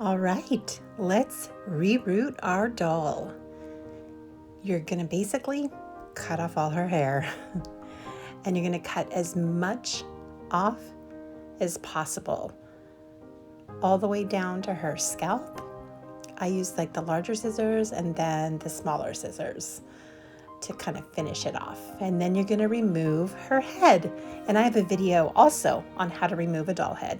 All right, let's reroot our doll. You're gonna basically cut off all her hair and you're gonna cut as much off as possible, all the way down to her scalp. I use like the larger scissors and then the smaller scissors to kind of finish it off. And then you're gonna remove her head. And I have a video also on how to remove a doll head.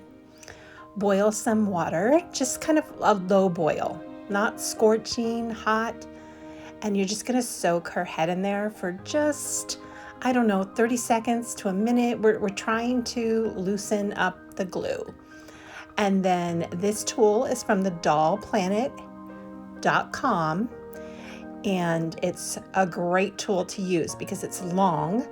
Boil some water, just kind of a low boil, not scorching hot. And you're just gonna soak her head in there for just, I don't know, 30 seconds to a minute. We're trying to loosen up the glue. And then this tool is from the dollplanet.com. And it's a great tool to use because it's long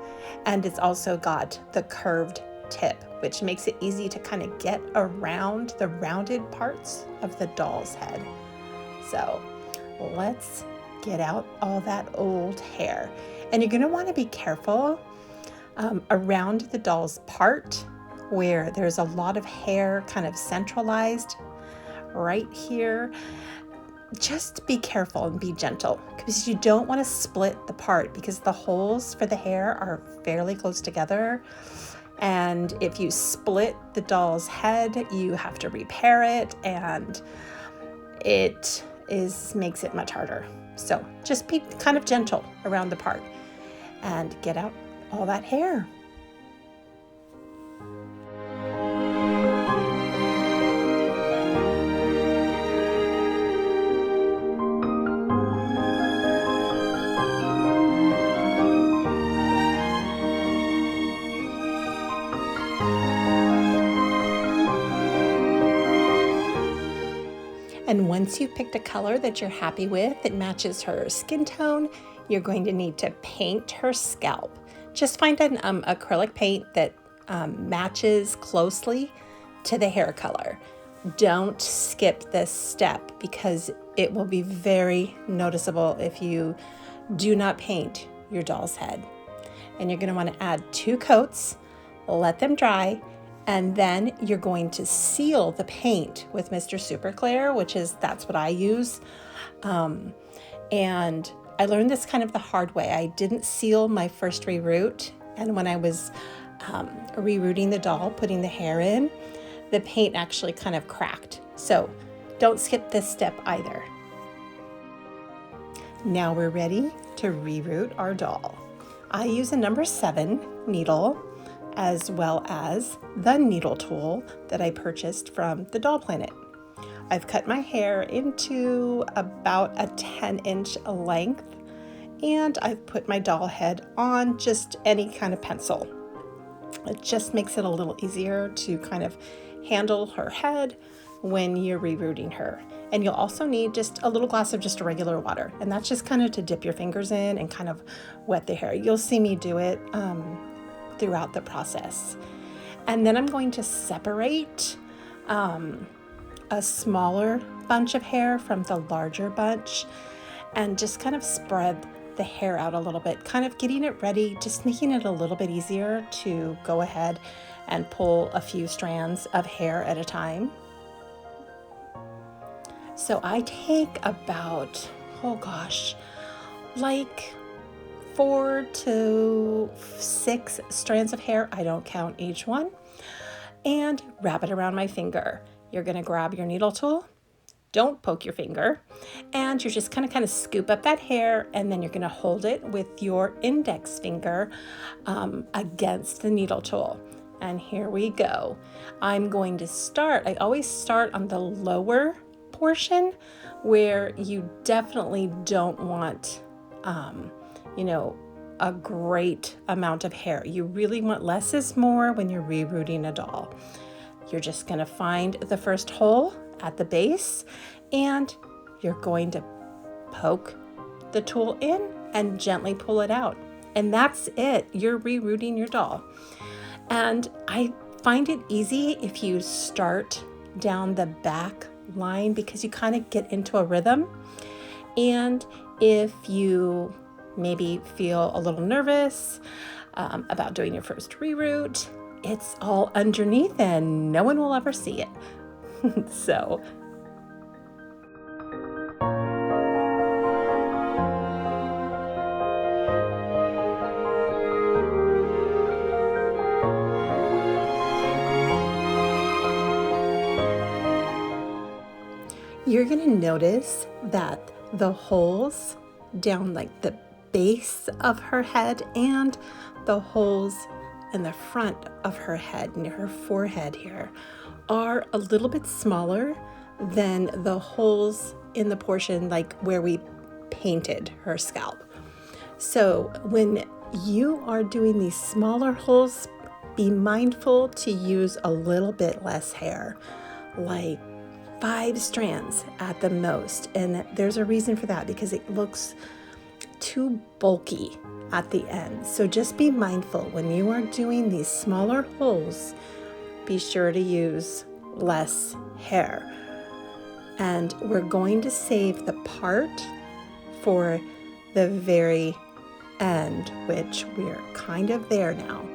and it's also got the curved tip, which makes it easy to kind of get around the rounded parts of the doll's head. So let's get out all that old hair. And you're gonna wanna be careful around the doll's part where there's a lot of hair kind of centralized right here. Just be careful and be gentle because you don't want to split the part because the holes for the hair are fairly close together. And if you split the doll's head, you have to repair it and it makes it much harder. So just be kind of gentle around the part and get out all that hair. And once you've picked a color that you're happy with that matches her skin tone, you're going to need to paint her scalp. Just find an acrylic paint that matches closely to the hair color. Don't skip this step because it will be very noticeable if you do not paint your doll's head. And you're going to want to add 2 coats, let them dry, and then you're going to seal the paint with Mr. Super Clear, that's what I use. And I learned this kind of the hard way. I didn't seal my first reroot. And when I was rerooting the doll, putting the hair in, the paint actually kind of cracked. So don't skip this step either. Now we're ready to reroot our doll. I use a number 7 needle, as well as the needle tool that I purchased from the Doll Planet. I've cut my hair into about a 10-inch length, and I've put my doll head on just any kind of pencil. It just makes it a little easier to kind of handle her head when you're rerooting her. And you'll also need just a little glass of just regular water, and that's just kind of to dip your fingers in and kind of wet the hair. You'll see me do it throughout the process. And then I'm going to separate a smaller bunch of hair from the larger bunch and just kind of spread the hair out a little bit, kind of getting it ready, just making it a little bit easier to go ahead and pull a few strands of hair at a time. So I take about, like 4 to 6 strands of hair, I don't count each one, and wrap it around my finger. You're gonna grab your needle tool, don't poke your finger, and you're just gonna kind of scoop up that hair, and then you're gonna hold it with your index finger against the needle tool. And here we go. I'm going to start, I always start on the lower portion where you definitely don't want a great amount of hair. You really want less is more when you're rerooting a doll. You're just gonna find the first hole at the base and you're going to poke the tool in and gently pull it out. And that's it, you're rerooting your doll. And I find it easy if you start down the back line because you kind of get into a rhythm. And if you maybe feel a little nervous about doing your first reroot, it's all underneath and no one will ever see it. So you're gonna notice that the holes down like the base of her head and the holes in the front of her head, near her forehead here, are a little bit smaller than the holes in the portion like where we painted her scalp. So when you are doing these smaller holes, be mindful to use a little bit less hair, like 5 strands at the most. And there's a reason for that, because it looks too bulky at the end. So just be mindful when you are doing these smaller holes, be sure to use less hair. And we're going to save the part for the very end, which we're kind of there now.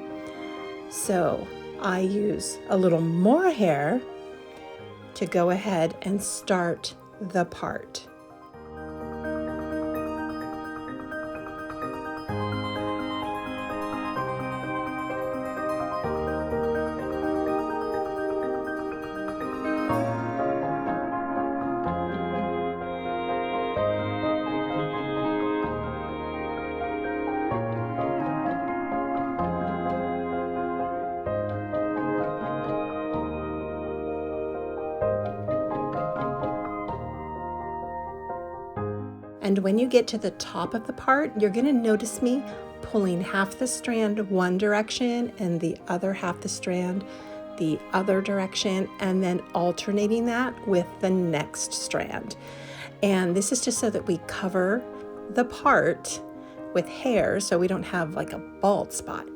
So I use a little more hair to go ahead and start the part. And when you get to the top of the part, you're going to notice me pulling half the strand one direction and the other half the strand the other direction, and then alternating that with the next strand. And this is just so that we cover the part with hair so we don't have like a bald spot.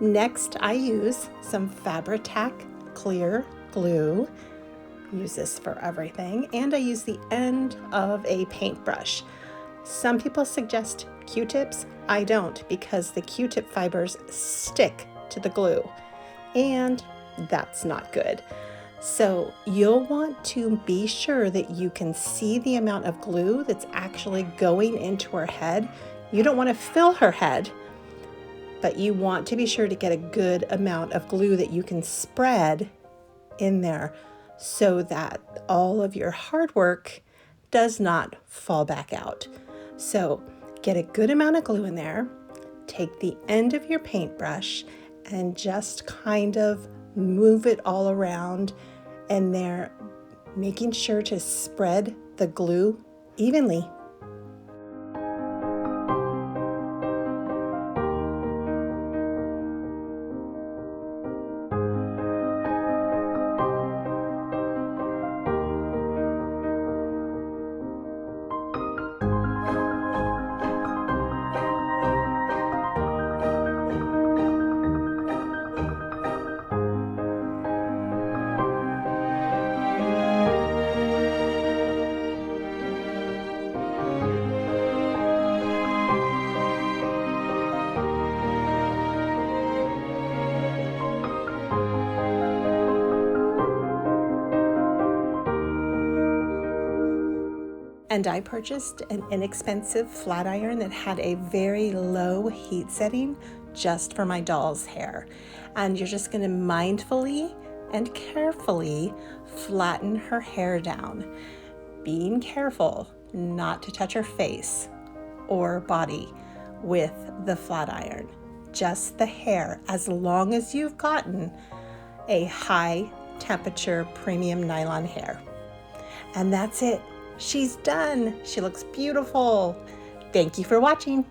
Next, I use some Fabri-Tac clear glue. Use this for everything. And I use the end of a paintbrush. Some people suggest Q-tips. I don't, because the Q-tip fibers stick to the glue, and that's not good. So you'll want to be sure that you can see the amount of glue that's actually going into her head. You don't want to fill her head, but you want to be sure to get a good amount of glue that you can spread in there so that all of your hard work does not fall back out. So get a good amount of glue in there, take the end of your paintbrush and just kind of move it all around in there, making sure to spread the glue evenly. And I purchased an inexpensive flat iron that had a very low heat setting just for my doll's hair. And you're just going to mindfully and carefully flatten her hair down, being careful not to touch her face or body with the flat iron, just the hair, as long as you've gotten a high temperature premium nylon hair. And that's it. She's done. She looks beautiful. Thank you for watching.